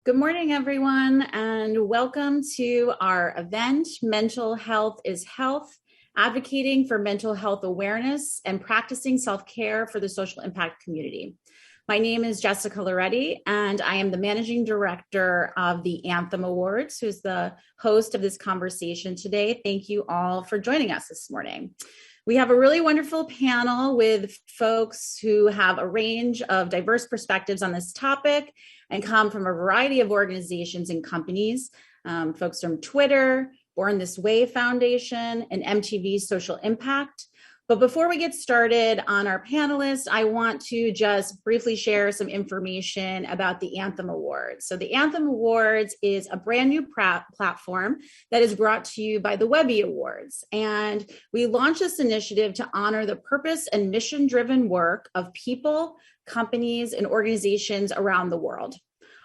Good morning, everyone, and welcome to our event, Mental Health is Health, advocating for mental health awareness and practicing self-care for the social impact community. My name is Jessica Lauretti, and I am the Managing Director of the Anthem Awards, who's the host of this conversation today. Thank you all for joining us this morning. We have a really wonderful panel with folks who have a range of diverse perspectives on this topic and come from a variety of organizations and companies, folks from Twitter, Born This Way Foundation, and MTV Social Impact. But before we get started on our panelists, I want to just briefly share some information about the Anthem Awards. So the Anthem Awards is a brand new platform that is brought to you by the Webby Awards. And we launched this initiative to honor the purpose and mission-driven work of people, companies, and organizations around the world.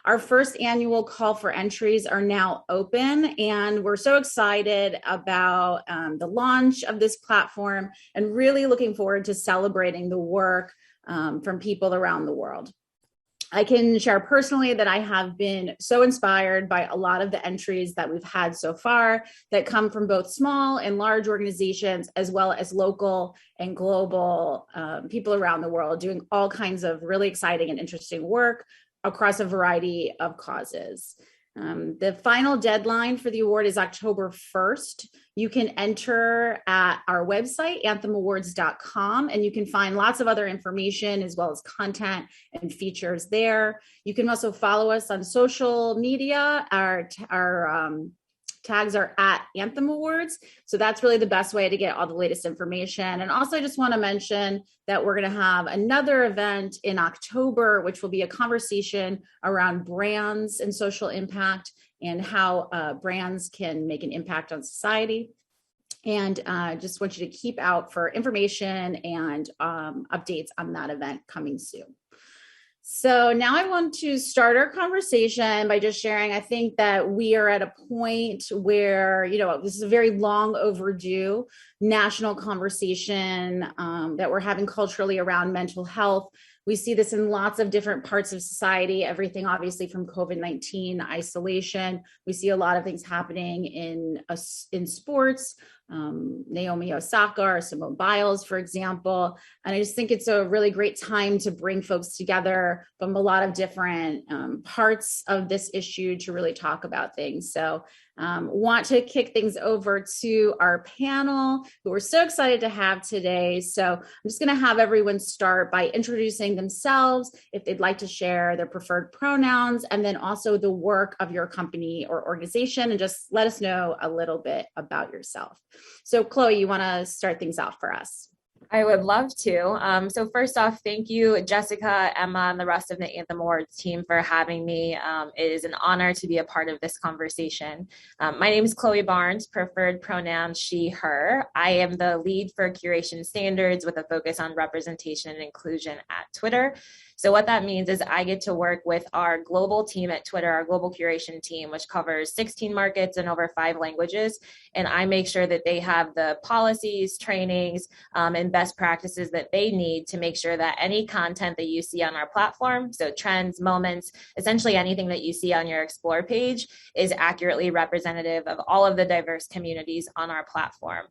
Our first annual call for entries are now open, and we're so excited about the launch of this platform and really looking forward to celebrating the work from people around the world. I can share personally that I have been so inspired by a lot of the entries that we've had so far that come from both small and large organizations, as well as local and global people around the world doing all kinds of really exciting and interesting work across a variety of causes. The final deadline for the award is October 1st. You can enter at our website, anthemawards.com, and you can find lots of other information as well as content and features there. You can also follow us on social media. Our tags are at Anthem Awards. So that's really the best way to get all the latest information. And also I just want to mention that we're going to have another event in October, which will be a conversation around brands and social impact and how brands can make an impact on society. And just want you to keep out for information and updates on that event coming soon. So now I want to start our conversation by just sharing, I think that we are at a point where, this is a very long overdue national conversation that we're having culturally around mental health. We see this in lots of different parts of society, everything obviously from COVID-19 isolation. We see a lot of things happening in sports, Naomi Osaka or Simone Biles, for example. And I just think it's a really great time to bring folks together from a lot of different parts of this issue to really talk about things. So want to kick things over to our panel, who we're so excited to have today. So I'm just going to have everyone start by introducing themselves, if they'd like to share their preferred pronouns, and then also the work of your company or organization, and just let us know a little bit about yourself. So Chloe, you want to start things off for us? I would love to. So first off, thank you, Jessica, Emma, and the rest of the Anthem Awards team for having me. It is an honor to be a part of this conversation. My name is Chloe Barnes, preferred pronoun she, her. I am the lead for curation standards with a focus on representation and inclusion at Twitter. So what that means is I get to work with our global team at Twitter, our global curation team, which covers 16 markets and over 5 languages. And I make sure that they have the policies, trainings, and best practices that they need to make sure that any content that you see on our platform, so trends, moments, essentially anything that you see on your Explore page, is accurately representative of all of the diverse communities on our platform.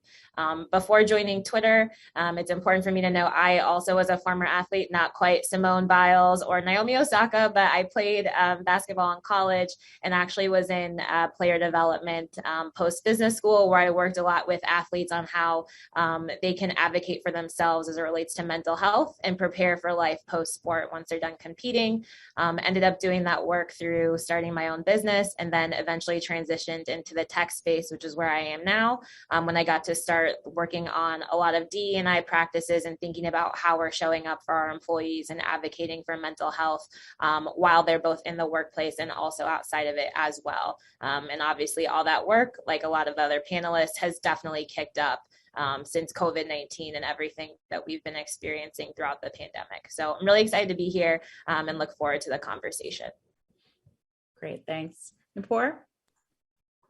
Before joining Twitter, it's important for me to know I also was a former athlete, not quite Simone Biles or Naomi Osaka, but I played basketball in college and actually was in player development post-business school, where I worked a lot with athletes on how they can advocate for themselves as it relates to mental health and prepare for life post-sport once they're done competing. Ended up doing that work through starting my own business, and then eventually transitioned into the tech space, which is where I am now, when I got to start working on a lot of D&I practices and thinking about how we're showing up for our employees and advocating for mental health while they're both in the workplace and also outside of it as well. And obviously all that work, like a lot of other panelists, has definitely kicked up since COVID-19 and everything that we've been experiencing throughout the pandemic. So I'm really excited to be here and look forward to the conversation. Great, thanks. Noopur?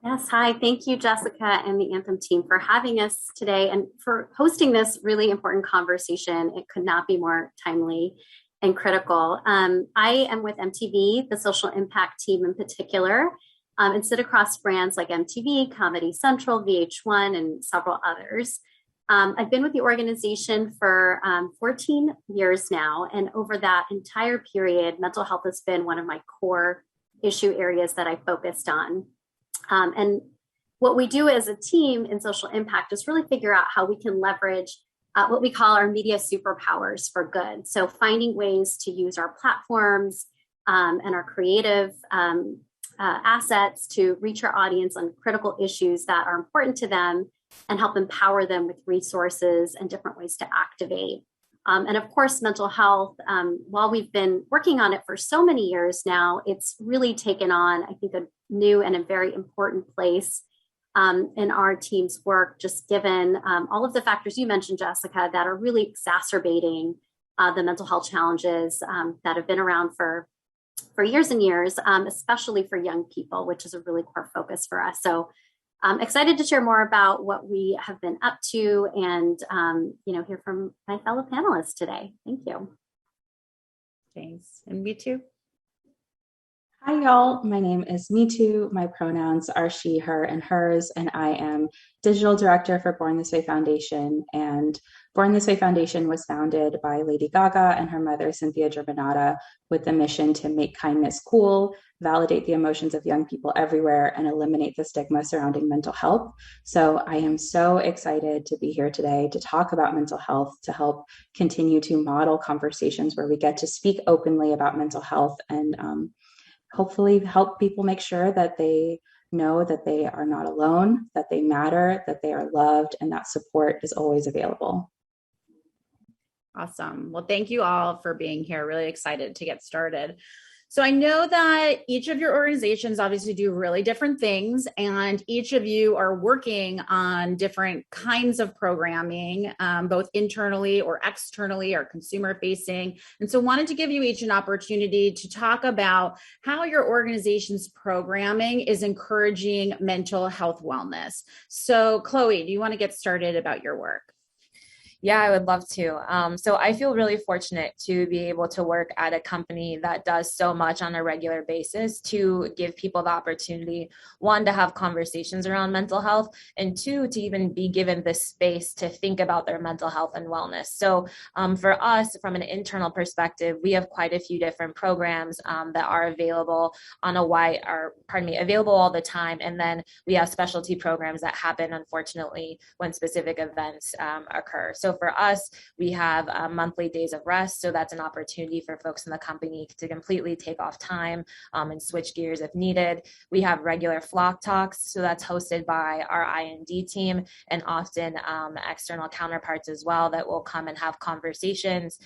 Yes, hi. Thank you, Jessica and the Anthem team, for having us today and for hosting this really important conversation. It could not be more timely. and critical. I am with MTV, the social impact team in particular, and sit across brands like MTV, Comedy Central, VH1, and several others. I've been with the organization for 14 years now, and over that entire period, mental health has been one of my core issue areas that I focused on. And what we do as a team in social impact is really figure out how we can leverage what we call our media superpowers for good. So finding ways to use our platforms and our creative assets to reach our audience on critical issues that are important to them and help empower them with resources and different ways to activate. And of course, mental health, while we've been working on it for so many years now, it's really taken on, I think, a new and a very important place in our team's work, just given all of the factors you mentioned, Jessica, that are really exacerbating the mental health challenges that have been around for years and years, especially for young people, which is a really core focus for us. So I'm excited to share more about what we have been up to and, hear from my fellow panelists today. Thank you. Thanks. And Mitu? Hi, y'all. My name is Mitu. My pronouns are she, her, and hers, and I am digital director for Born This Way Foundation. And Born This Way Foundation was founded by Lady Gaga and her mother, Cynthia Germanata, with the mission to make kindness cool, validate the emotions of young people everywhere, and eliminate the stigma surrounding mental health. So I am so excited to be here today to talk about mental health, to help continue to model conversations where we get to speak openly about mental health and hopefully help people make sure that they know that they are not alone, that they matter, that they are loved, and that support is always available. Awesome. Well, thank you all for being here. Really excited to get started. So I know that each of your organizations obviously do really different things, and each of you are working on different kinds of programming, both internally or externally or consumer facing. And so wanted to give you each an opportunity to talk about how your organization's programming is encouraging mental health wellness. So Chloe, do you want to get started about your work? Yeah, I would love to. So I feel really fortunate to be able to work at a company that does so much on a regular basis to give people the opportunity, one, to have conversations around mental health, and two, to even be given this space to think about their mental health and wellness. So for us, from an internal perspective, we have quite a few different programs that are available on available all the time. And then we have specialty programs that happen, unfortunately, when specific events occur. So for us, we have monthly days of rest. So that's an opportunity for folks in the company to completely take off time and switch gears if needed. We have regular flock talks. So that's hosted by our I&D team and often external counterparts as well that will come and have conversations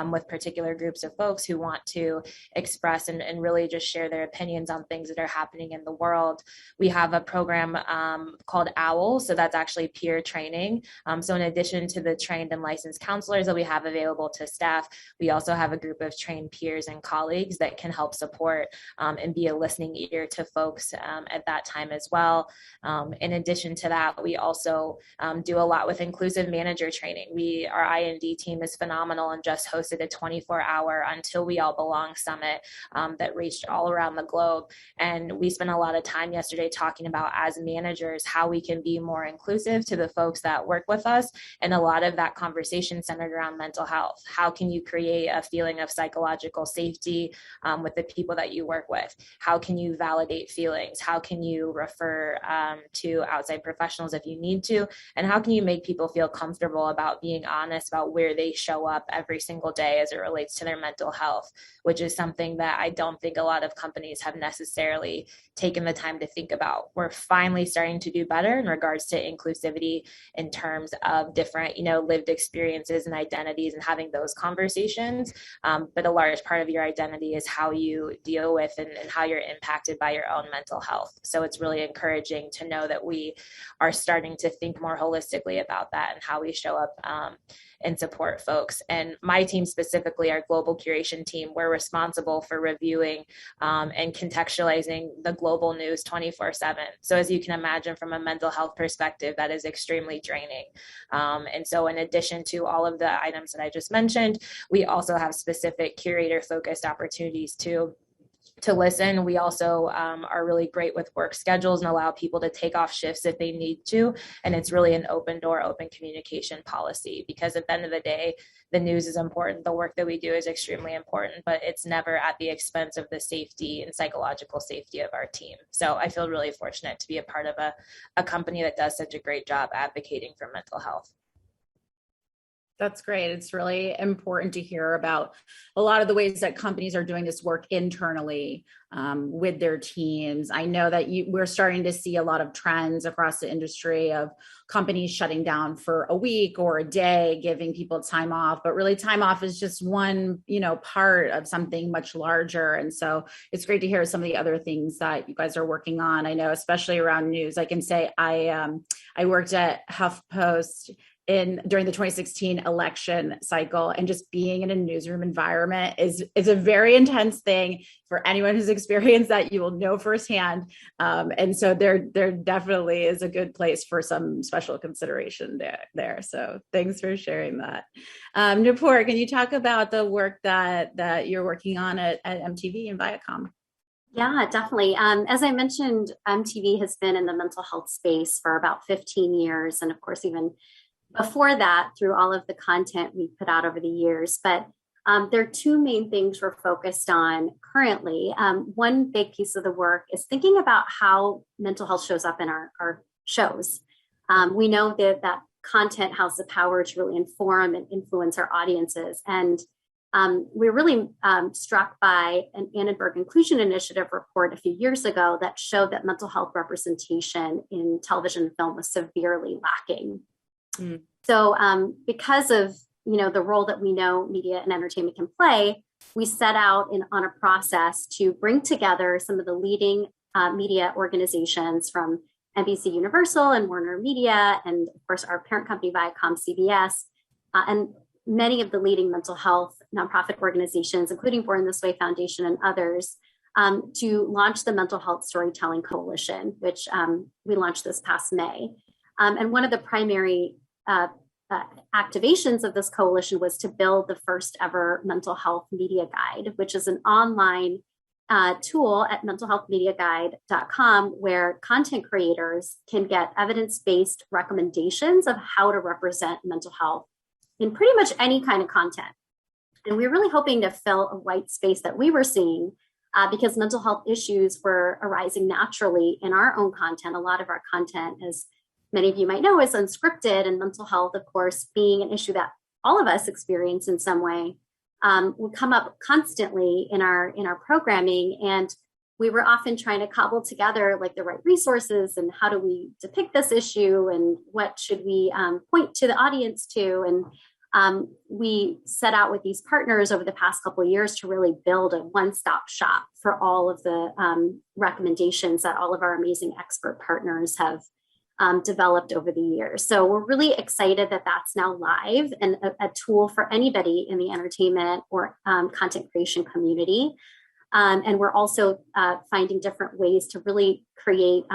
with particular groups of folks who want to express and really just share their opinions on things that are happening in the world. We have a program called OWL. So that's actually peer training. So in addition to the trained and licensed counselors that we have available to staff, we also have a group of trained peers and colleagues that can help support and be a listening ear to folks at that time as well. In addition to that, we also do a lot with inclusive manager training. Our I&D team is phenomenal and just hosted a 24-hour Until We All Belong summit that reached all around the globe. And we spent a lot of time yesterday talking about, as managers, how we can be more inclusive to the folks that work with us. And a lot of that conversation centered around mental health. How can you create a feeling of psychological safety with the people that you work with? How can you validate feelings? How can you refer to outside professionals if you need to? And how can you make people feel comfortable about being honest about where they show up every single day as it relates to their mental health, which is something that I don't think a lot of companies have necessarily taken the time to think about. We're finally starting to do better in regards to inclusivity in terms of different, lived experiences and identities and having those conversations. But a large part of your identity is how you deal with and how you're impacted by your own mental health. So it's really encouraging to know that we are starting to think more holistically about that and how we show up and support folks. And my team specifically, our global curation team, we're responsible for reviewing and contextualizing the global news 24/7. So as you can imagine, from a mental health perspective, that is extremely draining. And so in addition to all of the items that I just mentioned, we also have specific curator-focused opportunities to listen. We also are really great with work schedules and allow people to take off shifts if they need to. And it's really an open door, open communication policy, because at the end of the day, the news is important. The work that we do is extremely important, but it's never at the expense of the safety and psychological safety of our team. So I feel really fortunate to be a part of a company that does such a great job advocating for mental health. That's great. It's really important to hear about a lot of the ways that companies are doing this work internally with their teams. I know that we're starting to see a lot of trends across the industry of companies shutting down for a week or a day, giving people time off, but really time off is just one, part of something much larger. And so it's great to hear some of the other things that you guys are working on. I know, especially around news, I can say I worked at HuffPost during the 2016 election cycle, and just being in a newsroom environment is a very intense thing. For anyone who's experienced that, you will know firsthand. And so there definitely is a good place for some special consideration there. So thanks for sharing that. Noopur, can you talk about the work that you're working on at MTV and Viacom? Yeah, definitely. As I mentioned, MTV has been in the mental health space for about 15 years. And of course, even before that, through all of the content we've put out over the years. But there are two main things we're focused on currently. One big piece of the work is thinking about how mental health shows up in our shows. We know that content has the power to really inform and influence our audiences. And we're really struck by an Annenberg Inclusion Initiative report a few years ago that showed that mental health representation in television and film was severely lacking. So because of, the role that we know media and entertainment can play, we set out on a process to bring together some of the leading media organizations from NBC Universal and Warner Media, and of course our parent company Viacom CBS, and many of the leading mental health nonprofit organizations, including Born This Way Foundation and others, to launch the Mental Health Storytelling Coalition, which we launched this past May. And one of the primary activations of this coalition was to build the first ever mental health media guide, which is an online tool at mentalhealthmediaguide.com where content creators can get evidence-based recommendations of how to represent mental health in pretty much any kind of content. And we're really hoping to fill a white space that we were seeing because mental health issues were arising naturally in our own content. A lot of our content, as many of you might know, is unscripted, and mental health, of course, being an issue that all of us experience in some way, would come up constantly in our programming. And we were often trying to cobble together like the right resources and how do we depict this issue and what should we point to the audience to. And we set out with these partners over the past couple of years to really build a one-stop shop for all of the recommendations that all of our amazing expert partners have developed over the years. So we're really excited that that's now live and a tool for anybody in the entertainment or content creation community. And we're also finding different ways to really create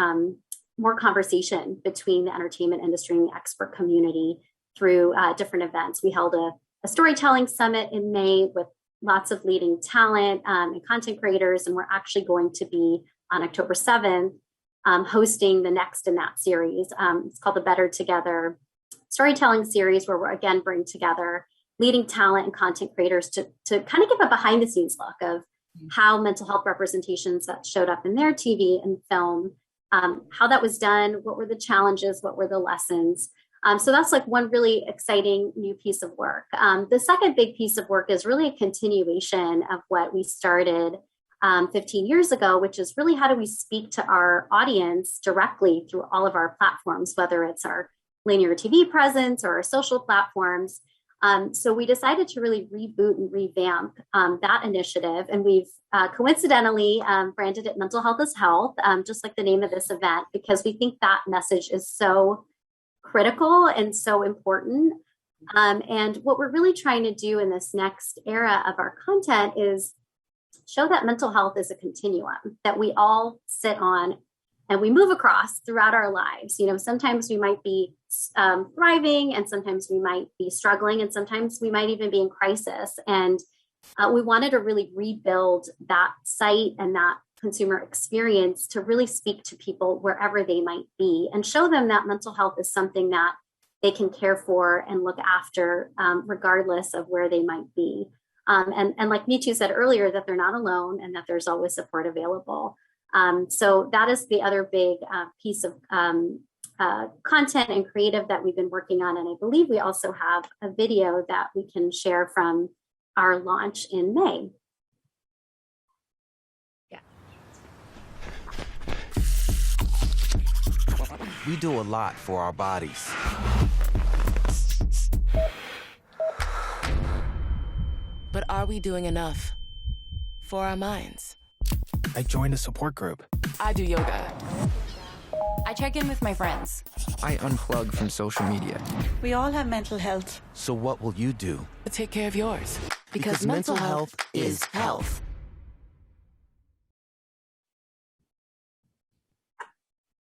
more conversation between the entertainment industry and the expert community through different events. We held a storytelling summit in May with lots of leading talent and content creators, and we're actually going to be on October 7th hosting the next in that series. It's called the Better Together Storytelling Series, where we're again bring together leading talent and content creators to kind of give a behind the scenes look of how mental health representations that showed up in their TV and film, how that was done, what were the challenges, what were the lessons. So that's like one really exciting new piece of work. The second big piece of work is really a continuation of what we started 15 years ago, which is really how do we speak to our audience directly through all of our platforms, whether it's our linear TV presence or our social platforms. So we decided to really reboot and revamp that initiative. And we've coincidentally branded it Mental Health is Health, just like the name of this event, because we think that message is so critical and so important And what we're really trying to do in this next era of our content is show that mental health is a continuum that we all sit on and we move across throughout our lives. Sometimes we might be thriving, and sometimes we might be struggling, and sometimes we might even be in crisis. And we wanted to really rebuild that site and that consumer experience to really speak to people wherever they might be and show them that mental health is something that they can care for and look after regardless of where they might be. And like Mitu said earlier, that they're not alone and that there's always support available. So that is the other big piece of content and creative that we've been working on. And I believe we also have a video that we can share from our launch in May. Yeah. We do a lot for our bodies. But are we doing enough for our minds? I joined a support group. I do yoga. I check in with my friends. I unplug from social media. We all have mental health. So what will you do? Take care of yours. Because mental health is health.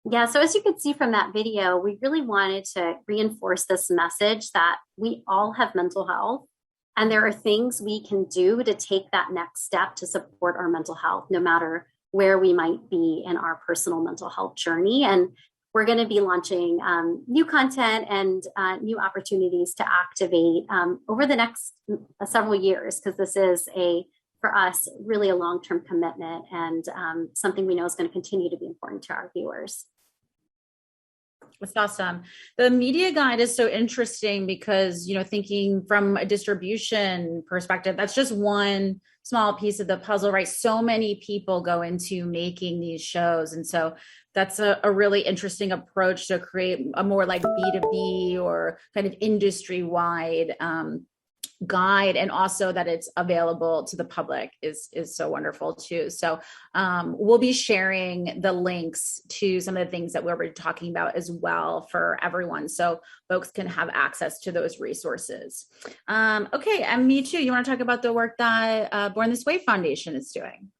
Yeah, so as you could see from that video, we really wanted to reinforce this message that we all have mental health, and there are things we can do to take that next step to support our mental health, no matter where we might be in our personal mental health journey. And we're going to be launching new content and new opportunities to activate over the next several years, because this is for us, really a long-term commitment and something we know is going to continue to be important to our viewers. That's awesome. The media guide is so interesting because, thinking from a distribution perspective, that's just one small piece of the puzzle, right? So many people go into making these shows. And so that's a really interesting approach to create a more like B2B or kind of industry-wide guide, and also that it's available to the public is so wonderful too. So we'll be sharing the links to some of the things that we were talking about as well for everyone, so folks can have access to those resources. Okay, and Mitu, you want to talk about the work that Born This Way Foundation is doing?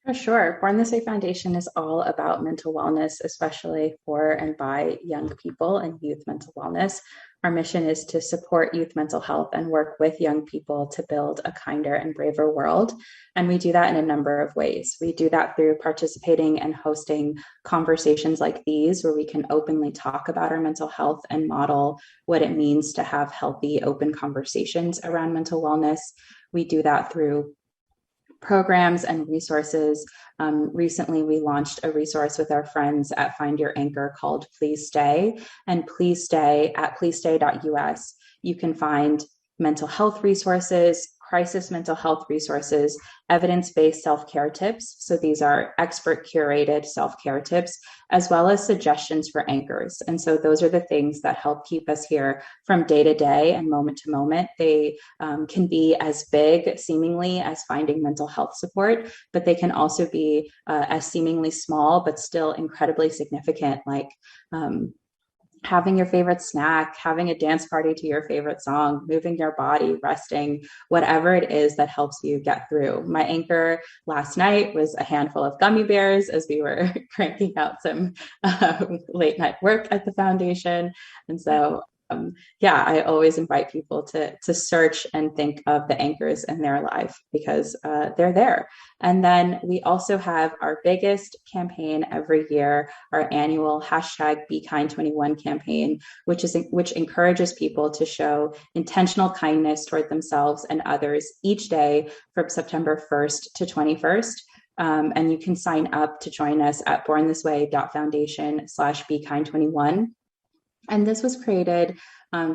For sure. Born This Way Foundation is all about mental wellness, especially for and by young people and youth mental wellness. Our mission is to support youth mental health and work with young people to build a kinder and braver world. And we do that in a number of ways. We do that through participating and hosting conversations like these, where we can openly talk about our mental health and model what it means to have healthy, open conversations around mental wellness. We do that through programs and resources. Recently, we launched a resource with our friends at Find Your Anchor called Please Stay. And Please Stay at pleasestay.us. You can find mental health resources, crisis mental health resources, evidence-based self-care tips. So these are expert curated self-care tips, as well as suggestions for anchors. And so those are the things that help keep us here from day to day and moment to moment. They can be as big seemingly as finding mental health support, but they can also be as seemingly small, but still incredibly significant, like having your favorite snack, having a dance party to your favorite song, moving your body, resting, whatever it is that helps you get through. My anchor last night was a handful of gummy bears as we were cranking out some late night work at the foundation. And so I always invite people to search and think of the anchors in their life, because they're there. And then we also have our biggest campaign every year, our annual #BeKind21 campaign, which encourages people to show intentional kindness toward themselves and others each day from September 1st to 21st. And you can sign up to join us at bornthisway.foundation/BeKind21. And this was created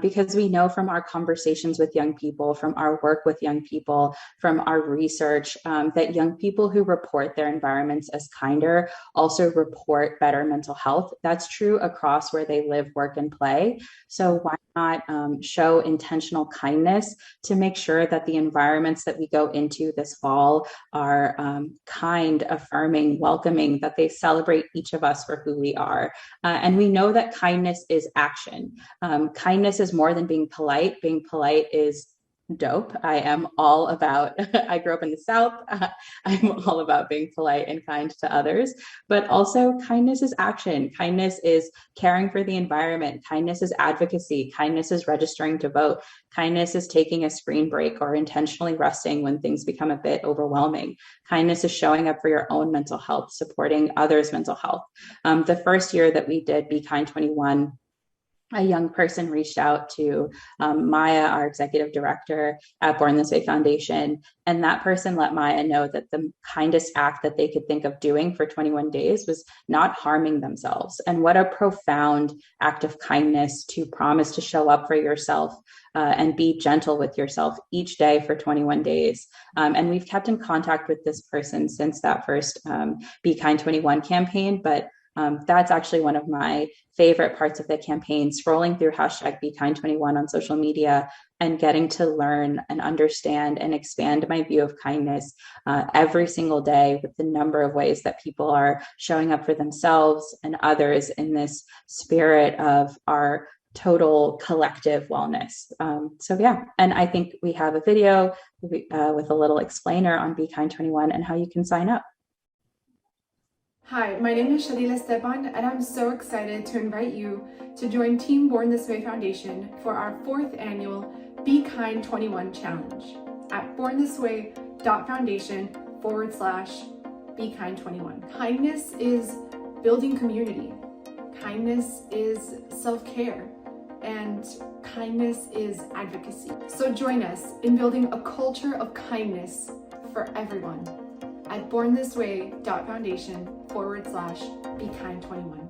because we know from our conversations with young people, from our work with young people, from our research, that young people who report their environments as kinder also report better mental health. That's true across where they live, work, and play. So why not show intentional kindness to make sure that the environments that we go into this fall are kind, affirming, welcoming, that they celebrate each of us for who we are. And we know that kindness is action. Kindness kindness is more than being polite. Being polite is dope. I am all about, I grew up in the South. I'm all about being polite and kind to others, but also kindness is action. Kindness is caring for the environment. Kindness is advocacy. Kindness is registering to vote. Kindness is taking a screen break or intentionally resting when things become a bit overwhelming. Kindness is showing up for your own mental health, supporting others' mental health. The first year that we did Be Kind 21, a young person reached out to Maya, our executive director at Born This Way Foundation, and that person let Maya know that the kindest act that they could think of doing for 21 days was not harming themselves. And what a profound act of kindness to promise to show up for yourself and be gentle with yourself each day for 21 days. And we've kept in contact with this person since that first Be Kind 21 campaign, but that's actually one of my favorite parts of the campaign, scrolling through hashtag BeKind21 on social media and getting to learn and understand and expand my view of kindness every single day with the number of ways that people are showing up for themselves and others in this spirit of our total collective wellness. So yeah, and I think we have a video with a little explainer on BeKind21 and how you can sign up. Hi, my name is Shalila Stepan, and I'm so excited to invite you to join Team Born This Way Foundation for our 4th annual Be Kind 21 challenge at bornthisway.foundation/BeKind21. Kindness is building community. Kindness is self-care. And kindness is advocacy. So join us in building a culture of kindness for everyone at bornthisway.foundation/BeKind21.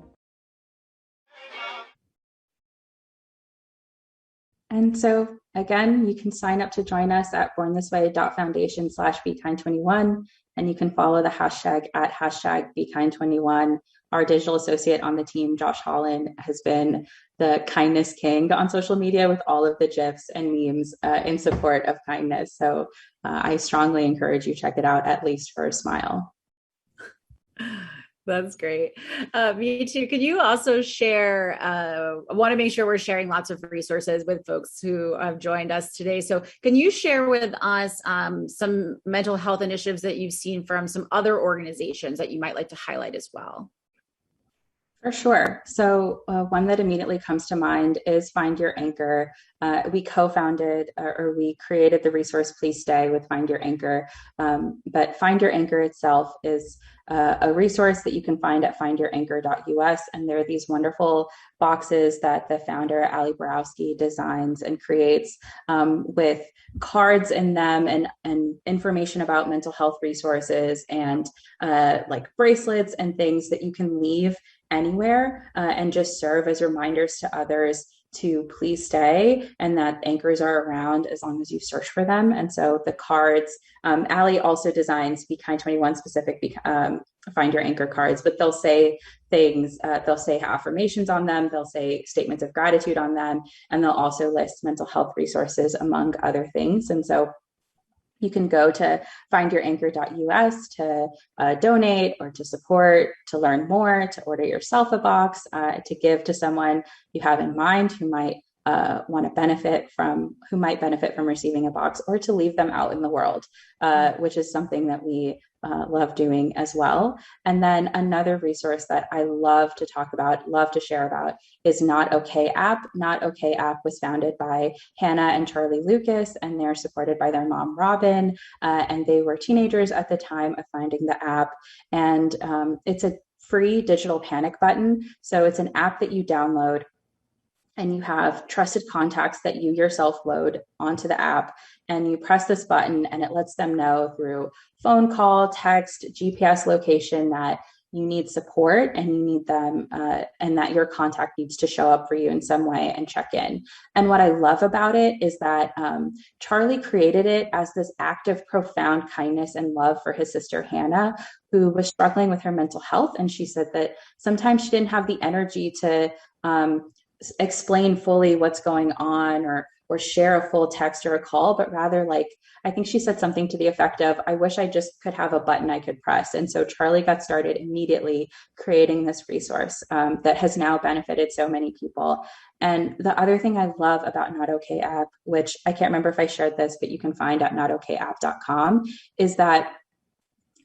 And so again, you can sign up to join us at bornthisway.foundation/BeKind21, and you can follow the hashtag at hashtag BeKind21. Our digital associate on the team, Josh Holland, has been the kindness king on social media with all of the GIFs and memes in support of kindness. So I strongly encourage you check it out, at least for a smile. That's great. Mitu, could you also share, I want to make sure we're sharing lots of resources with folks who have joined us today. So can you share with us some mental health initiatives that you've seen from some other organizations that you might like to highlight as well? For sure. So one that immediately comes to mind is Find Your Anchor. We co-founded or we created the resource Please Stay with Find Your Anchor. But Find Your Anchor itself is a resource that you can find at findyouranchor.us. And there are these wonderful boxes that the founder, Ali Borowski, designs and creates with cards in them and information about mental health resources and like bracelets and things that you can leave anywhere and just serve as reminders to others to please stay, and that anchors are around as long as you search for them. And so the cards, Ali also designs Be Kind 21 specific Find Your Anchor cards, but they'll say things, they'll say affirmations on them, they'll say statements of gratitude on them, and they'll also list mental health resources among other things. And so you can go to findyouranchor.us to donate or to support, to learn more, to order yourself a box, to give to someone you have in mind who might want to benefit from receiving a box, or to leave them out in the world, which is something that we love doing as well. And then another resource that I love to talk about, love to share about, is Not Okay app. Not Okay app was founded by Hannah and Charlie Lucas, and they're supported by their mom, Robin. And they were teenagers at the time of finding the app. And it's a free digital panic button. So it's an app that you download, and you have trusted contacts that you yourself load onto the app, and you press this button and it lets them know through phone call, text, GPS location that you need support and you need them and that your contact needs to show up for you in some way and check in. And what I love about it is that Charlie created it as this act of profound kindness and love for his sister Hannah, who was struggling with her mental health. And she said that sometimes she didn't have the energy to explain fully what's going on or or share a full text or a call, but rather like, I think she said something to the effect of, I wish I just could have a button I could press. And so Charlie got started immediately creating this resource that has now benefited so many people. And the other thing I love about Not Okay app, which I can't remember if I shared this, but you can find at notokayapp.com, is that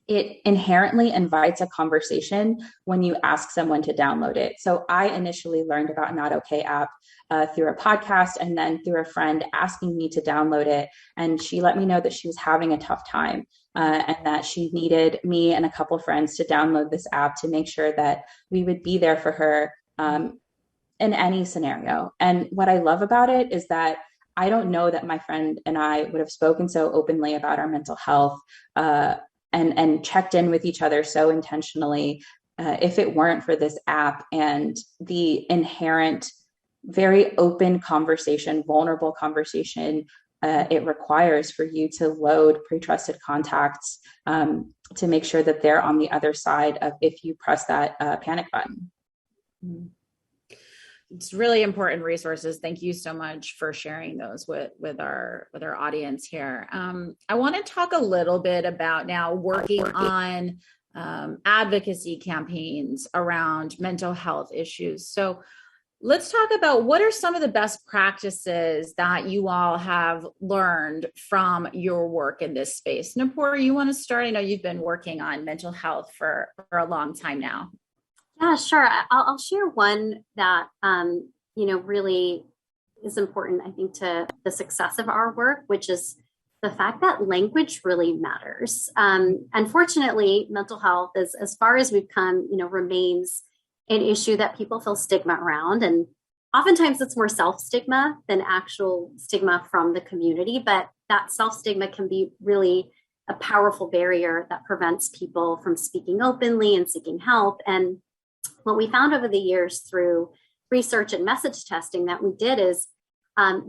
it inherently invites a conversation when you ask someone to download it. So I initially learned about Not Okay app through a podcast, and then through a friend asking me to download it. And she let me know that she was having a tough time and that she needed me and a couple friends to download this app to make sure that we would be there for her in any scenario. And what I love about it is that I don't know that my friend and I would have spoken so openly about our mental health and checked in with each other so intentionally if it weren't for this app and the inherent, very open conversation, vulnerable conversation it requires for you to load pre-trusted contacts to make sure that they're on the other side of if you press that panic button. It's really important resources. Thank you so much for sharing those with our audience here. I want to talk a little bit about now working on advocacy campaigns around mental health issues. So let's talk about what are some of the best practices that you all have learned from your work in this space. Noopur, you want to start? I know you've been working on mental health for a long time now. Yeah, sure. I'll share one that, really is important, I think, to the success of our work, which is the fact that language really matters. Unfortunately, mental health, as far as we've come, remains an issue that people feel stigma around. And oftentimes it's more self-stigma than actual stigma from the community. But that self-stigma can be really a powerful barrier that prevents people from speaking openly and seeking help. And what we found over the years through research and message testing that we did is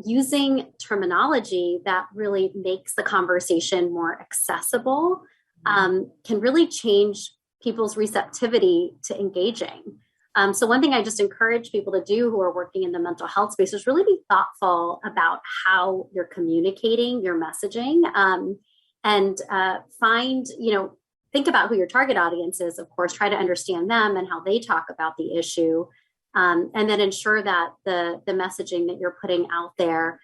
using terminology that really makes the conversation more accessible can really change people's receptivity to engaging. So one thing I just encourage people to do who are working in the mental health space is really be thoughtful about how you're communicating your messaging and find, think about who your target audience is, of course, try to understand them and how they talk about the issue, and then ensure that the messaging that you're putting out there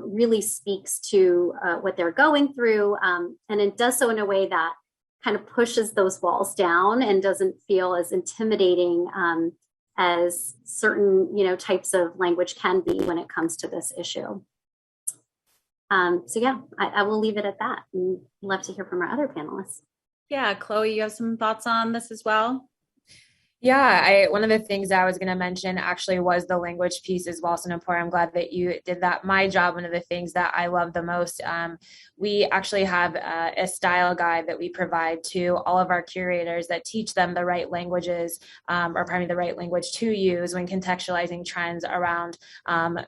really speaks to what they're going through. And it does so in a way that kind of pushes those walls down and doesn't feel as intimidating as certain, types of language can be when it comes to this issue. I will leave it at that and love to hear from our other panelists. Yeah, Chloe, you have some thoughts on this as well? Yeah, one of the things I was going to mention actually was the language piece as well. So Noopur, I'm glad that you did that. My job, one of the things that I love the most, we actually have a style guide that we provide to all of our curators that teach them the right languages, the right language to use when contextualizing trends around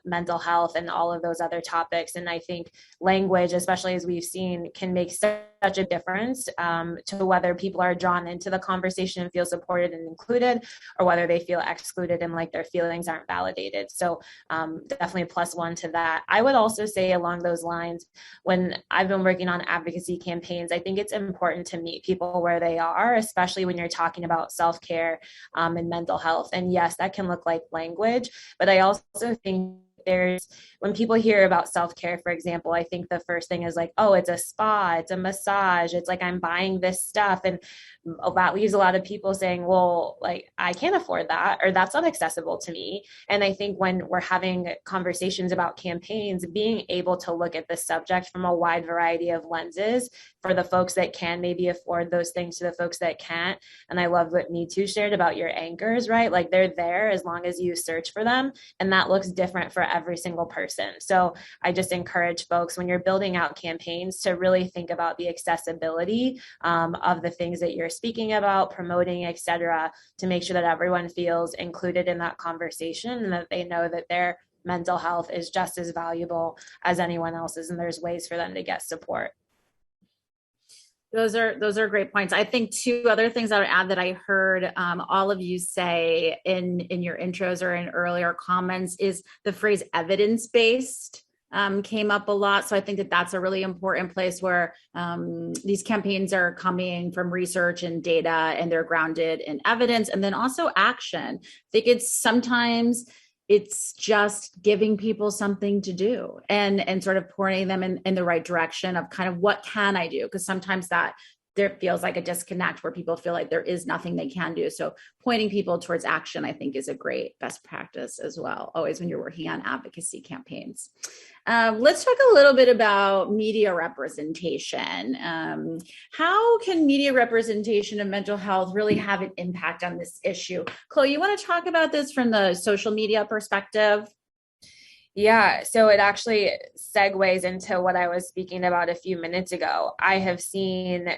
mental health and all of those other topics. And I think language, especially as we've seen, can make such a difference to whether people are drawn into the conversation and feel supported and included, or whether they feel excluded and like their feelings aren't validated. So definitely a +1 to that. I would also say along those lines, when I've been working on advocacy campaigns, I think it's important to meet people where they are, especially when you're talking about self-care and mental health. And yes, that can look like language, but I also think when people hear about self-care, for example, I think the first thing is like, oh, it's a spa, it's a massage, it's like I'm buying this stuff. And that leaves a lot of people saying, well, like, I can't afford that, or that's not accessible to me. And I think when we're having conversations about campaigns, being able to look at the subject from a wide variety of lenses for the folks that can maybe afford those things to the folks that can't. And I love what Mitu shared about your anchors, right? Like they're there as long as you search for them. And that looks different for every single person. So I just encourage folks when you're building out campaigns to really think about the accessibility of the things that you're speaking about, promoting, et cetera, to make sure that everyone feels included in that conversation and that they know that their mental health is just as valuable as anyone else's, and there's ways for them to get support. Those are great points. I think two other things I would add that I heard all of you say in your intros or in earlier comments is the phrase evidence-based. came up a lot. So I think that that's a really important place where these campaigns are coming from research and data, and they're grounded in evidence, and then also action. I think it's just giving people something to do and sort of pointing them in the right direction of kind of what can I do? Because sometimes that there feels like a disconnect where people feel like there is nothing they can do. So pointing people towards action, I think, is a great best practice as well, always when you're working on advocacy campaigns. Let's talk a little bit about media representation. How can media representation of mental health really have an impact on this issue? Chloe, you want to talk about this from the social media perspective? Yeah, so it actually segues into what I was speaking about a few minutes ago. I have seen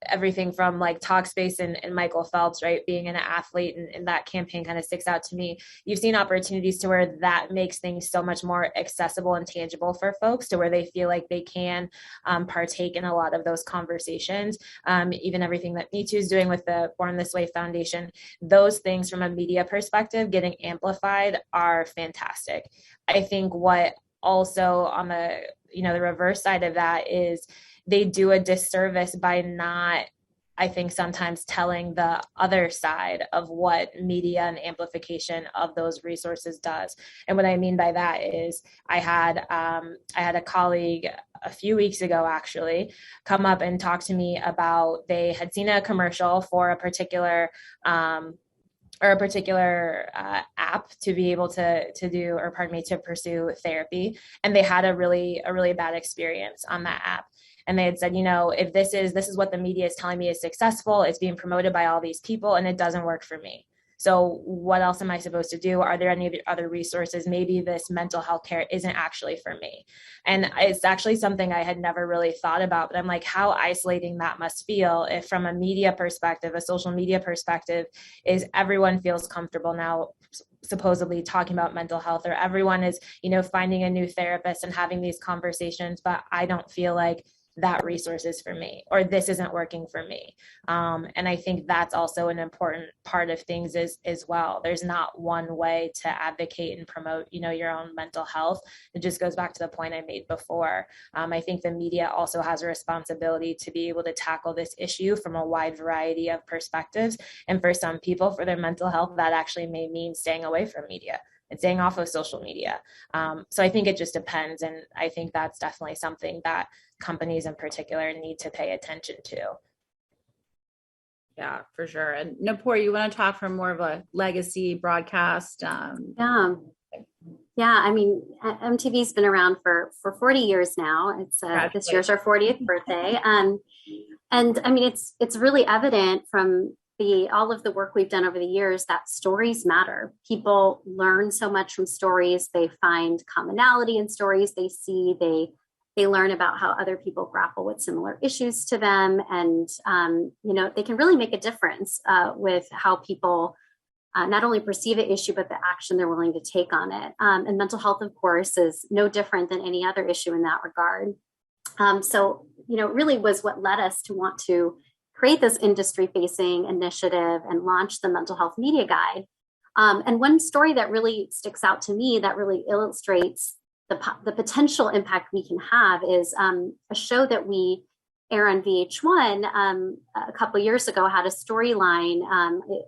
everything from like Talkspace and Michael Phelps, right? Being an athlete, and that campaign kind of sticks out to me. You've seen opportunities to where that makes things so much more accessible and tangible for folks, to where they feel like they can partake in a lot of those conversations. Even everything that Mitu is doing with the Born This Way Foundation, those things from a media perspective getting amplified are fantastic. I think what also on the reverse side of that is they do a disservice by not, I think, sometimes telling the other side of what media and amplification of those resources does. And what I mean by that is I had a colleague a few weeks ago actually come up and talk to me about they had seen a commercial for a particular app to be able to pursue therapy. And they had a really bad experience on that app. And they had said, if this is what the media is telling me is successful, it's being promoted by all these people and it doesn't work for me. So what else am I supposed to do? Are there any other resources? Maybe this mental health care isn't actually for me. And it's actually something I had never really thought about, but I'm like, how isolating that must feel if from a media perspective, a social media perspective, is everyone feels comfortable now supposedly talking about mental health, or everyone is, finding a new therapist and having these conversations, but I don't feel like that resource is for me, or this isn't working for me. And I think that's also an important part of things as well. There's not one way to advocate and promote, your own mental health. It just goes back to the point I made before. I think the media also has a responsibility to be able to tackle this issue from a wide variety of perspectives. And for some people, for their mental health, that actually may mean staying away from media and staying off of social media. So I think it just depends. And I think that's definitely something that companies in particular need to pay attention to. Yeah, for sure. And Noopur, you want to talk from more of a legacy broadcast? Yeah. I mean, MTV's been around for 40 years now. It's this year's our 40th birthday. And I mean, it's really evident from all of the work we've done over the years that stories matter. People learn so much from stories. They find commonality in stories. They learn about how other people grapple with similar issues to them. And, they can really make a difference with how people not only perceive an issue, but the action they're willing to take on it. And mental health, of course, is no different than any other issue in that regard. So, it really was what led us to want to create this industry-facing initiative and launch the Mental Health Media Guide. And one story that really sticks out to me that really illustrates the potential impact we can have is a show that we air on VH1 a couple years ago had a storyline.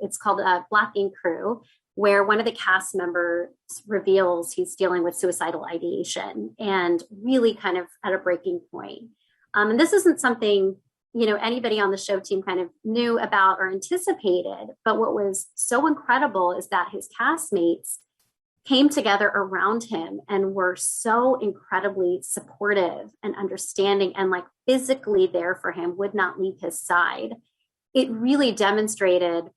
It's called Black Ink Crew, where one of the cast members reveals he's dealing with suicidal ideation and really kind of at a breaking point. And this isn't something anybody on the show team kind of knew about or anticipated. But what was so incredible is that his castmates came together around him and were so incredibly supportive and understanding and like physically there for him, would not leave his side. It really demonstrated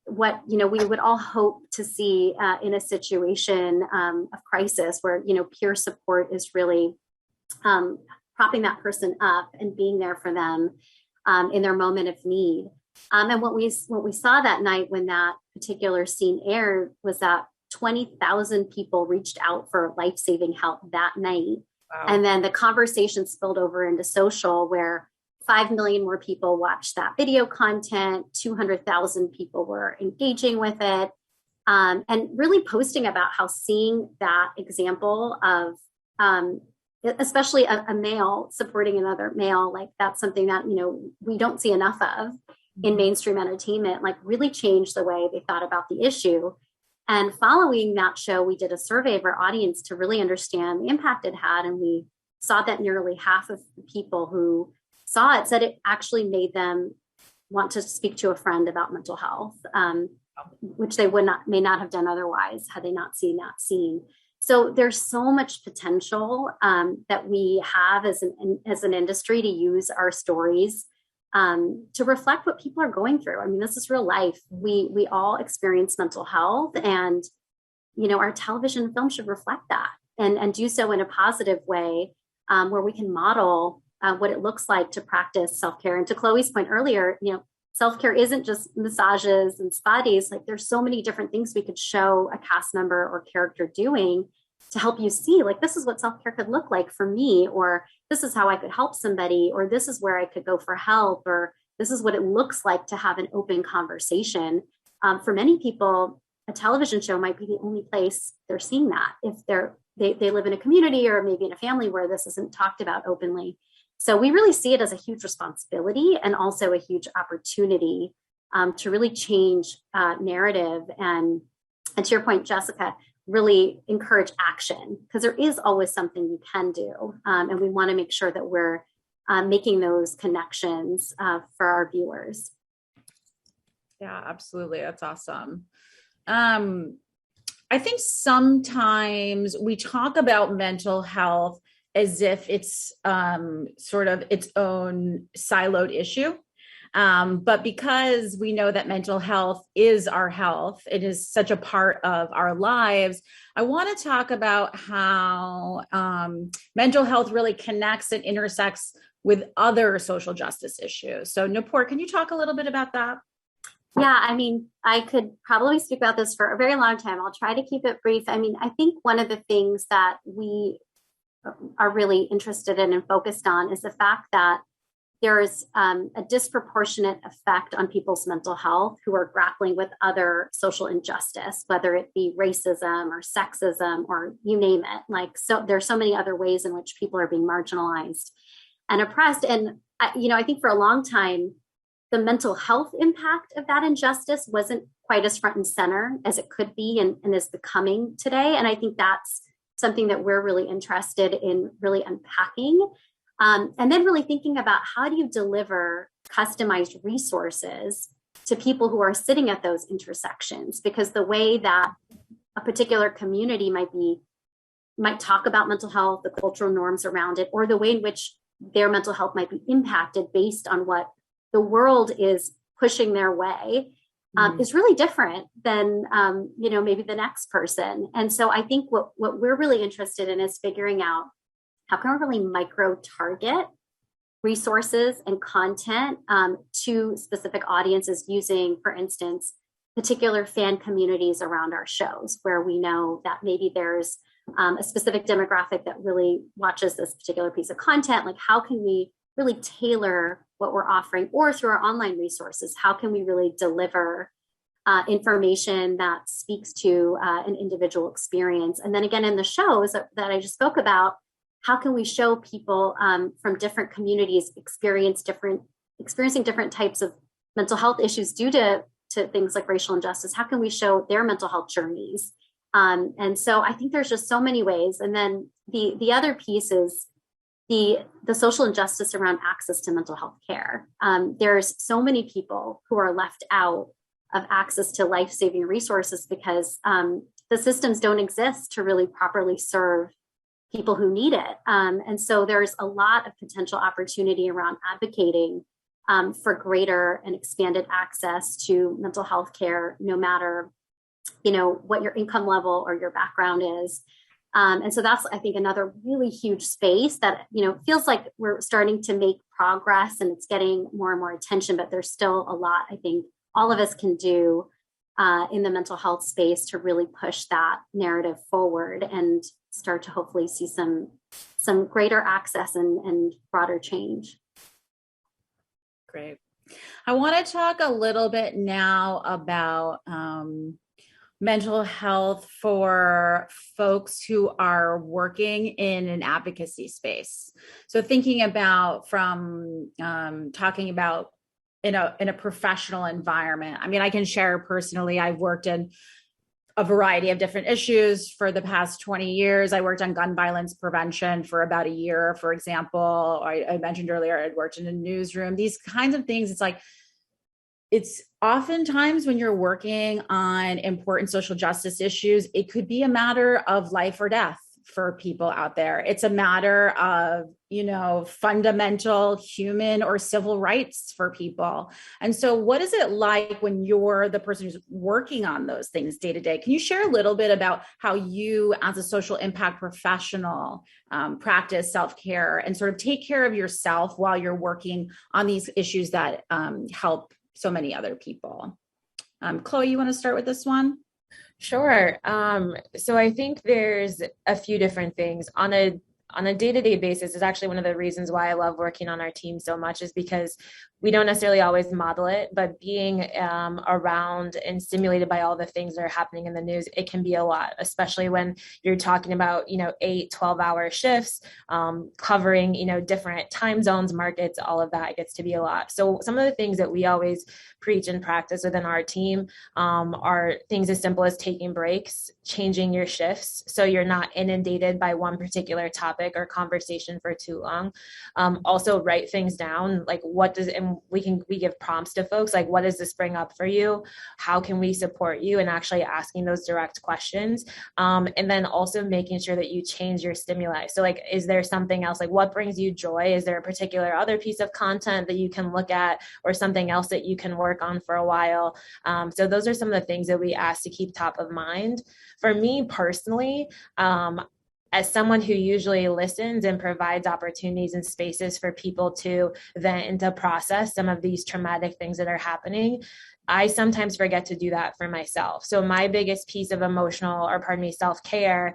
what, we would all hope to see in a situation of crisis where, peer support is really propping that person up and being there for them in their moment of need. And what we saw that night when that particular scene aired was that 20,000 people reached out for life-saving help that night. Wow. And then the conversation spilled over into social, where 5 million more people watched that video content, 200,000 people were engaging with it, and really posting about how seeing that example of especially a male supporting another male, like that's something that, we don't see enough of in mainstream entertainment, like really changed the way they thought about the issue. And following that show, we did a survey of our audience to really understand the impact it had. And we saw that nearly half of the people who saw it said it actually made them want to speak to a friend about mental health, which they may not have done otherwise had they not seen that scene. So there's so much potential that we have as an industry to use our stories to reflect what people are going through. I mean, this is real life. We all experience mental health, and our television and film should reflect that and do so in a positive way, where we can model what it looks like to practice self-care. And to Chloe's point earlier, self-care isn't just massages and spa days. Like, there's so many different things we could show a cast member or character doing to help you see, like, this is what self-care could look like for me, or this is how I could help somebody, or this is where I could go for help, or this is what it looks like to have an open conversation. For many people, a television show might be the only place they're seeing that if they live in a community or maybe in a family where this isn't talked about openly. So we really see it as a huge responsibility and also a huge opportunity to really change narrative. And to your point, Jessica, really encourage action, because there is always something you can do. And we want to make sure that we're making those connections for our viewers. Yeah, absolutely. That's awesome. I think sometimes we talk about mental health as if it's sort of its own siloed issue. But because we know that mental health is our health, it is such a part of our lives, I want to talk about how mental health really connects and intersects with other social justice issues. So Noopur, can you talk a little bit about that? Yeah, I mean, I could probably speak about this for a very long time. I'll try to keep it brief. I mean, I think one of the things that we are really interested in and focused on is the fact that there is a disproportionate effect on people's mental health who are grappling with other social injustice, whether it be racism or sexism or you name it. Like, so there's so many other ways in which people are being marginalized and oppressed. And, I think for a long time, the mental health impact of that injustice wasn't quite as front and center as it could be and is becoming today. And I think that's something that we're really interested in really unpacking. And then really thinking about how do you deliver customized resources to people who are sitting at those intersections, because the way that a particular community might talk about mental health, the cultural norms around it, or the way in which their mental health might be impacted based on what the world is pushing their way is really different than, maybe the next person. And so I think what we're really interested in is figuring out how can we really micro-target resources and content to specific audiences using, for instance, particular fan communities around our shows, where we know that maybe there's a specific demographic that really watches this particular piece of content. Like, how can we really tailor what we're offering, or through our online resources, how can we really deliver information that speaks to an individual experience? And then again, in the shows that I just spoke about, how can we show people from different communities experiencing different types of mental health issues due to things like racial injustice? How can we show their mental health journeys? And so I think there's just so many ways. And then the other piece is the social injustice around access to mental health care. There's so many people who are left out of access to life-saving resources because the systems don't exist to really properly serve people who need it. And so there's a lot of potential opportunity around advocating for greater and expanded access to mental health care, no matter, what your income level or your background is. And so that's, I think, another really huge space that, feels like we're starting to make progress and it's getting more and more attention, but there's still a lot I think all of us can do in the mental health space to really push that narrative forward and start to hopefully see some greater access and broader change. Great. I want to talk a little bit now about mental health for folks who are working in an advocacy space. So thinking about from talking about in a professional environment. I mean, I can share personally, I've worked in a variety of different issues for the past 20 years. I worked on gun violence prevention for about a year, for example. I mentioned earlier, I'd worked in a newsroom, these kinds of things. It's like, it's oftentimes when you're working on important social justice issues, it could be a matter of life or death for people out there. It's a matter of, fundamental human or civil rights for people. And so what is it like when you're the person who's working on those things day to day? Can you share a little bit about how you as a social impact professional practice self-care and sort of take care of yourself while you're working on these issues that help so many other people? Chloe, you want to start with this one? Sure. So I think there's a few different things on a day-to-day basis. Is actually one of the reasons why I love working on our team so much, is because we don't necessarily always model it, but being around and stimulated by all the things that are happening in the news, it can be a lot, especially when you're talking about, 8, 12-hour shifts, covering, different time zones, markets, all of that gets to be a lot. So some of the things that we always preach and practice within our team are things as simple as taking breaks, changing your shifts so you're not inundated by one particular topic or conversation for too long. Also write things down, like and we give prompts to folks, like, what does this bring up for you? How can we support you? And actually asking those direct questions. And then also making sure that you change your stimuli. So like, is there something else? Like, what brings you joy? Is there a particular other piece of content that you can look at, or something else that you can work on for a while? So those are some of the things that we ask to keep top of mind. For me personally, as someone who usually listens and provides opportunities and spaces for people to vent and to process some of these traumatic things that are happening, I sometimes forget to do that for myself. So my biggest piece of self-care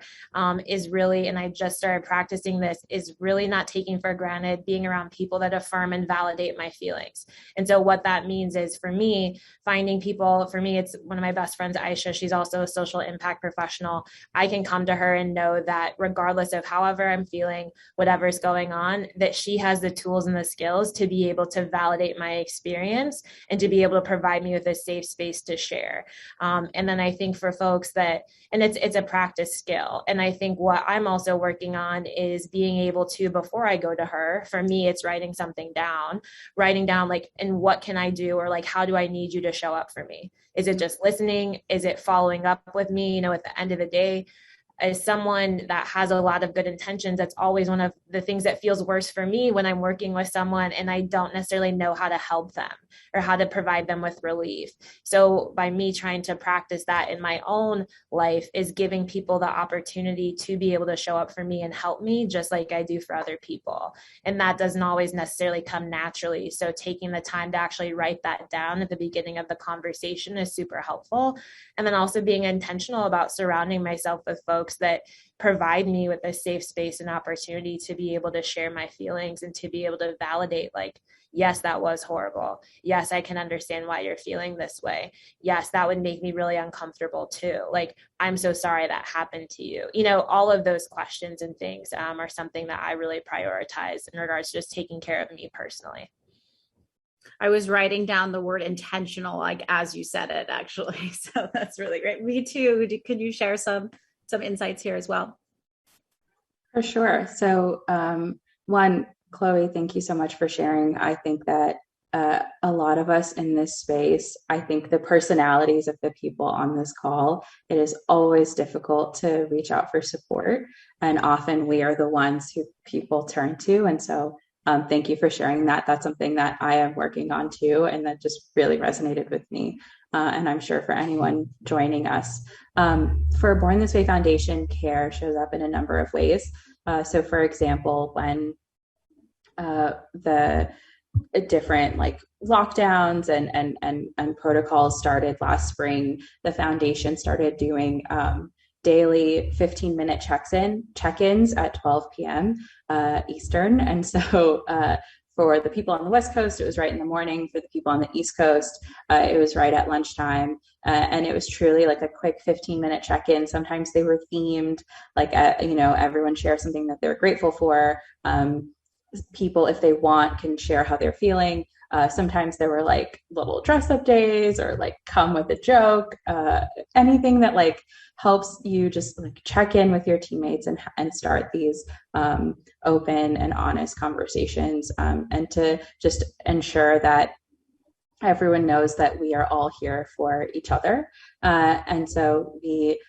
is really, and I just started practicing this, is really not taking for granted being around people that affirm and validate my feelings. And so what that means is, for me, finding people, for me, it's one of my best friends, Aisha. She's also a social impact professional. I can come to her and know that regardless of however I'm feeling, whatever's going on, that she has the tools and the skills to be able to validate my experience and to be able to provide me with a safe space to share. And then I think for folks that, and it's a practice skill. And I think what I'm also working on is being able to, before I go to her, for me, it's writing down like, and what can I do? Or like, how do I need you to show up for me? Is it just listening? Is it following up with me? At the end of the day, as someone that has a lot of good intentions, that's always one of the things that feels worse for me when I'm working with someone and I don't necessarily know how to help them or how to provide them with relief. So by me trying to practice that in my own life is giving people the opportunity to be able to show up for me and help me just like I do for other people. And that doesn't always necessarily come naturally. So taking the time to actually write that down at the beginning of the conversation is super helpful. And then also being intentional about surrounding myself with folks that provide me with a safe space and opportunity to be able to share my feelings and to be able to validate, like, yes, that was horrible. Yes, I can understand why you're feeling this way. Yes, that would make me really uncomfortable too. Like, I'm so sorry that happened to you. All of those questions and things are something that I really prioritize in regards to just taking care of me personally. I was writing down the word intentional, like as you said it, actually. So that's really great. Me too. Could you share some insights here as well? For sure. So one, Chloe, thank you so much for sharing. I think that a lot of us in this space, I think the personalities of the people on this call, it is always difficult to reach out for support. And often we are the ones who people turn to. And so thank you for sharing that. That's something that I am working on too. And that just really resonated with me. And I'm sure for anyone joining us. For Born This Way Foundation, care shows up in a number of ways. So for example, when the different like lockdowns and protocols started last spring, the foundation started doing daily 15-minute check-ins at 12 p.m. Eastern. And so For the people on the West Coast, it was right in the morning. For the people on the East Coast, it was right at lunchtime. And it was truly like a quick 15-minute check-in. Sometimes they were themed, like, everyone shares something that they're grateful for. People, if they want, can share how they're feeling. Sometimes there were like little dress up days or like come with a joke, anything that like helps you just like check in with your teammates and start these open and honest conversations, and to just ensure that everyone knows that we are all here for each other. And so we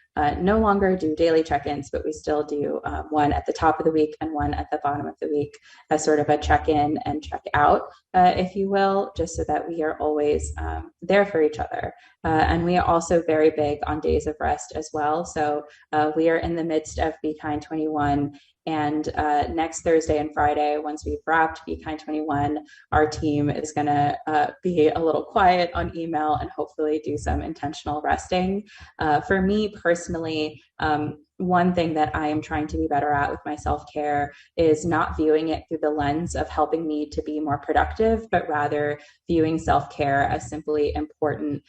no longer do daily check-ins, but we still do one at the top of the week and one at the bottom of the week as sort of a check-in and check-out, if you will, just so that we are always there for each other. And we are also very big on days of rest as well. So we are in the midst of Be Kind 21. And next Thursday and Friday, once we've wrapped Be Kind 21, our team is going to be a little quiet on email and hopefully do some intentional resting. For me personally, one thing that I am trying to be better at with my self-care is not viewing it through the lens of helping me to be more productive, but rather viewing self-care as simply important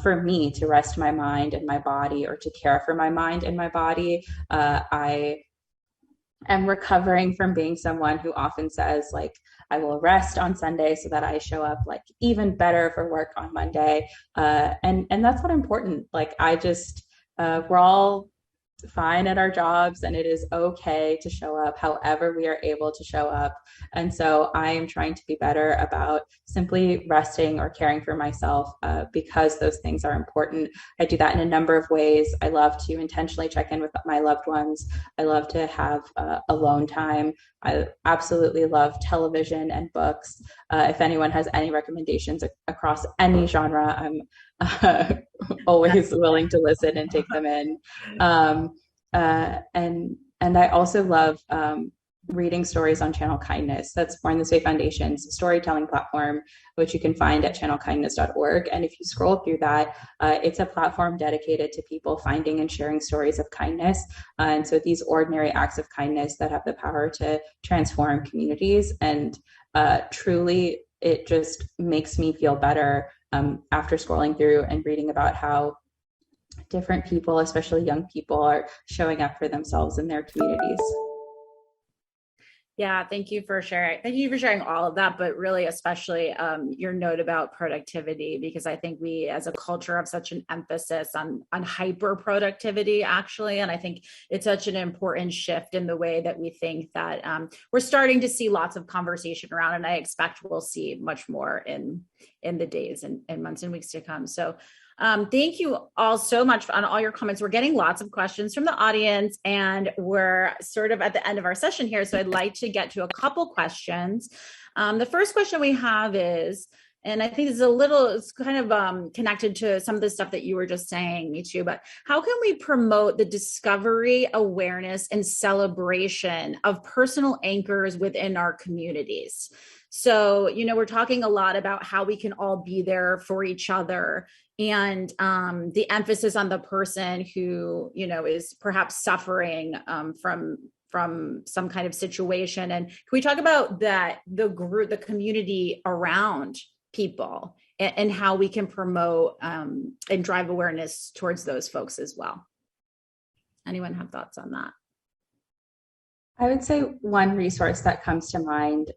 for me to rest my mind and my body, or to care for my mind and my body. I'm recovering from being someone who often says, like, I will rest on Sunday so that I show up like even better for work on Monday. And that's not important. Like, we're all fine at our jobs, and it is okay to show up however we are able to show up. And so I am trying to be better about simply resting or caring for myself, because those things are important. I do that in a number of ways. I love to intentionally check in with my loved ones. I love to have alone time. I absolutely love television and books. If anyone has any recommendations across any genre, I'm always willing to listen and take them in. And I also love reading stories on Channel Kindness. That's Born This Way Foundation's storytelling platform, which you can find at channelkindness.org. And if you scroll through that, it's a platform dedicated to people finding and sharing stories of kindness. And so these ordinary acts of kindness that have the power to transform communities. And truly, it just makes me feel better after scrolling through and reading about how different people, especially young people, are showing up for themselves in their communities. Yeah, thank you for sharing. Thank you for sharing all of that, but really especially your note about productivity, because I think we as a culture have such an emphasis on hyper productivity, actually. And I think it's such an important shift in the way that we think that we're starting to see lots of conversation around, and I expect we'll see much more in the days and months and weeks to come. So thank you all so much on all your comments. We're getting lots of questions from the audience, and we're sort of at the end of our session here. So I'd like to get to a couple questions. The first question we have is, and I think it's kind of connected to some of the stuff that you were just saying, Mitu, but how can we promote the discovery, awareness, and celebration of personal anchors within our communities? So, we're talking a lot about how we can all be there for each other, and the emphasis on the person who, is perhaps suffering from some kind of situation. And can we talk about that, the community around people, and how we can promote and drive awareness towards those folks as well? Anyone have thoughts on that? I would say one resource that comes to mind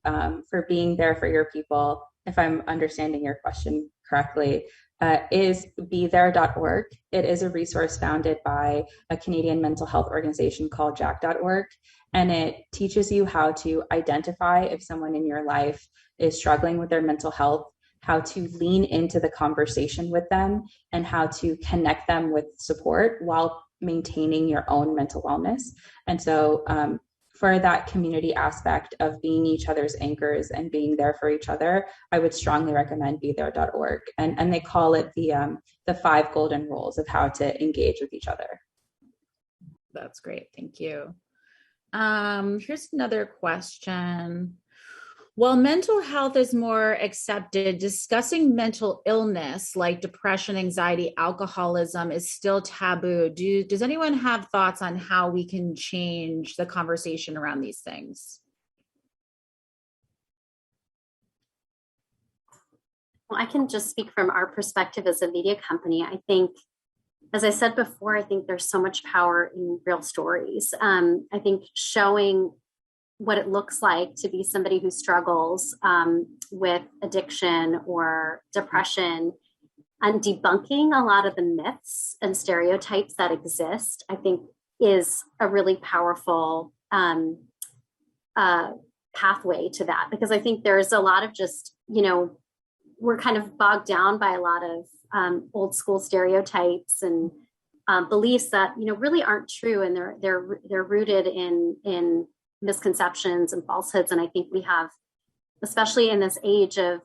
for being there for your people, if I'm understanding your question correctly, is bethere.org. It is a resource founded by a Canadian mental health organization called jack.org, and it teaches you how to identify if someone in your life is struggling with their mental health, how to lean into the conversation with them, and how to connect them with support while maintaining your own mental wellness. And so for that community aspect of being each other's anchors and being there for each other, I would strongly recommend bethere.org. And they call it the 5 golden rules of how to engage with each other. That's great. Thank you. Here's another question. While mental health is more accepted, discussing mental illness like depression, anxiety, alcoholism is still taboo. Does anyone have thoughts on how we can change the conversation around these things? Well, I can just speak from our perspective as a media company. I think, as I said before, I think there's so much power in real stories. I think showing what it looks like to be somebody who struggles with addiction or depression and debunking a lot of the myths and stereotypes that exist, I think is a really powerful pathway to that. Because I think there's a lot of just, we're kind of bogged down by a lot of old school stereotypes and beliefs that, really aren't true. And they're rooted in misconceptions and falsehoods. And I think we have, especially in this age of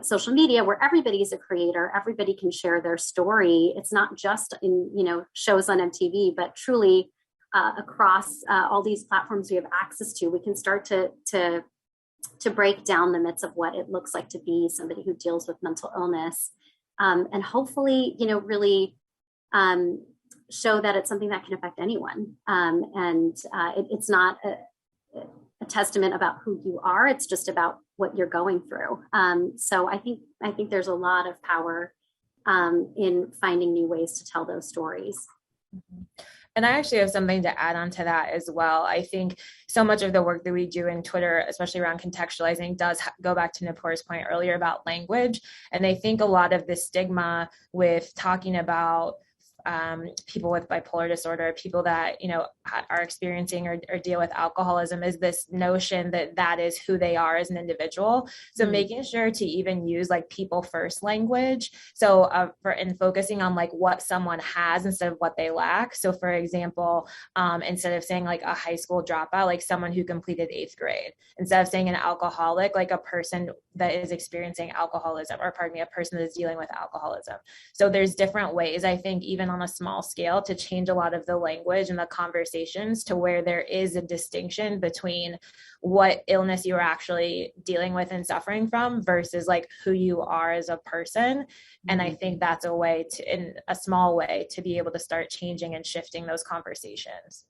social media where everybody's a creator, everybody can share their story. It's not just in, shows on MTV, but truly across all these platforms we have access to, we can start to break down the myths of what it looks like to be somebody who deals with mental illness. And hopefully, really show that it's something that can affect anyone. It's not a testament about who you are. It's just about what you're going through. So I think there's a lot of power in finding new ways to tell those stories. Mm-hmm. And I actually have something to add on to that as well. I think so much of the work that we do in Twitter, especially around contextualizing, does go back to Noopur's point earlier about language. And I think a lot of the stigma with talking about people with bipolar disorder, people that, are experiencing or deal with alcoholism, is this notion that is who they are as an individual. So making sure to even use like people first language. So in focusing on like what someone has instead of what they lack. So for example, instead of saying like a high school dropout, like someone who completed 8th grade, instead of saying an alcoholic, like a person that is experiencing alcoholism, or a person that is dealing with alcoholism. So there's different ways, I think, even on a small scale, to change a lot of the language and the conversations to where there is a distinction between what illness you are actually dealing with and suffering from versus like who you are as a person. And I think that's a way to, in a small way, to be able to start changing and shifting those conversations.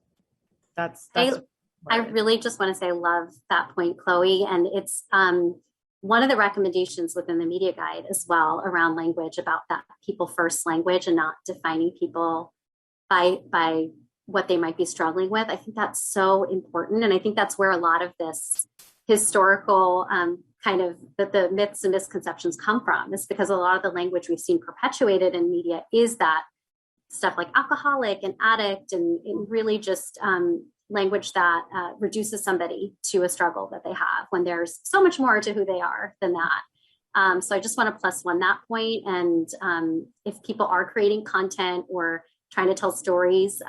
That's I really just want to say I love that point, Chloe. And it's one of the recommendations within the media guide as well around language, about that people first language and not defining people by what they might be struggling with. I think that's so important. And I think that's where a lot of this historical kind of the myths and misconceptions come from. It's because a lot of the language we've seen perpetuated in media is that stuff like alcoholic and addict, and really just language that reduces somebody to a struggle that they have, when there's so much more to who they are than that. So I just want to plus one that point. And if people are creating content or trying to tell stories,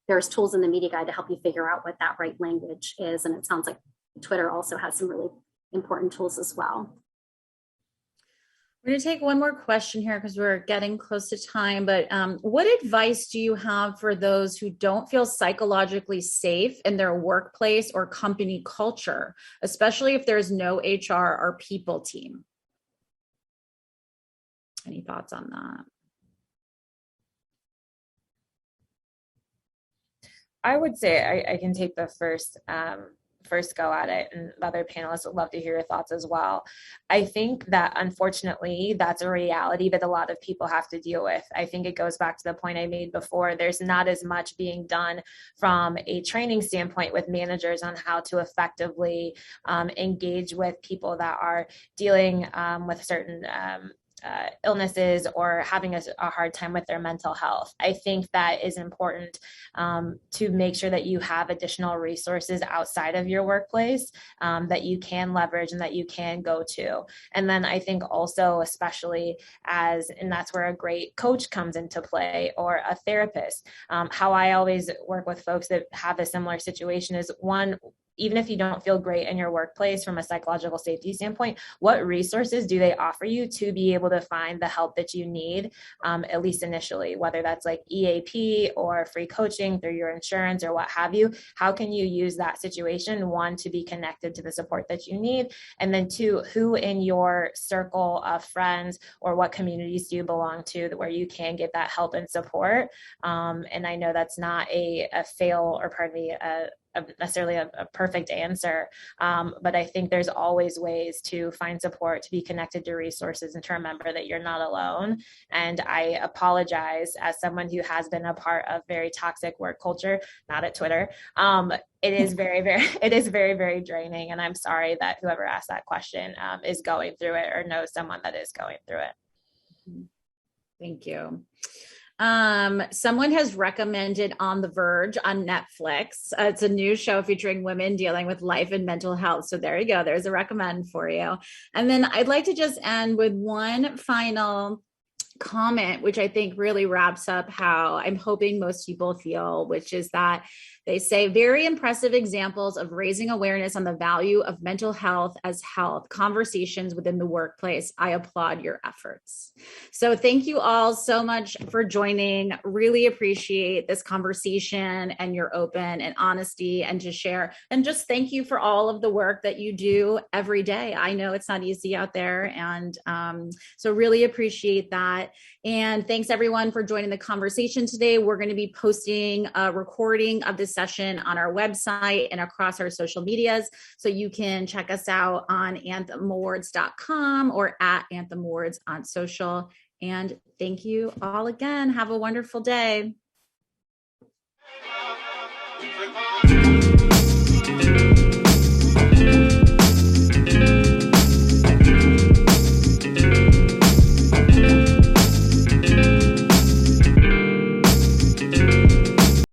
there's tools in the media guide to help you figure out what that right language is. And it sounds like Twitter also has some really important tools as well. We're going to take one more question here because we're getting close to time, but what advice do you have for those who don't feel psychologically safe in their workplace or company culture, especially if there's no HR or people team? Any thoughts on that? I would say I can take the first go at it, and the other panelists would love to hear your thoughts as well. I think that unfortunately that's a reality that a lot of people have to deal with. I think it goes back to the point I made before. There's not as much being done from a training standpoint with managers on how to effectively engage with people that are dealing with certain illnesses or having a hard time with their mental health. I think that is important to make sure that you have additional resources outside of your workplace that you can leverage and that you can go to. And then I think also, especially and that's where a great coach comes into play, or a therapist. How I always work with folks that have a similar situation is, one, even if you don't feel great in your workplace from a psychological safety standpoint, what resources do they offer you to be able to find the help that you need, at least initially, whether that's like EAP or free coaching through your insurance or what have you? How can you use that situation, one, to be connected to the support that you need, and then two, who in your circle of friends or what communities do you belong to where you can get that help and support? And I know that's not a necessarily a perfect answer. But I think there's always ways to find support, to be connected to resources, and to remember that you're not alone. And I apologize as someone who has been a part of very toxic work culture, not at Twitter. It is very, very draining. And I'm sorry that whoever asked that question is going through it or knows someone that is going through it. Thank you. Someone has recommended On the Verge on Netflix. It's a new show featuring women dealing with life and mental health. So there you go. There's a recommend for you. And then I'd like to just end with one final comment, which I think really wraps up how I'm hoping most people feel, which is that they say very impressive examples of raising awareness on the value of mental health as health conversations within the workplace. I applaud your efforts. So thank you all so much for joining. Really appreciate this conversation and your open and honesty and to share. And just thank you for all of the work that you do every day. I know it's not easy out there. And so really appreciate that. And thanks everyone for joining the conversation today. We're going to be posting a recording of this session on our website and across our social medias. So you can check us out on anthemawards.com or at Anthem Awards on social. And thank you all again. Have a wonderful day.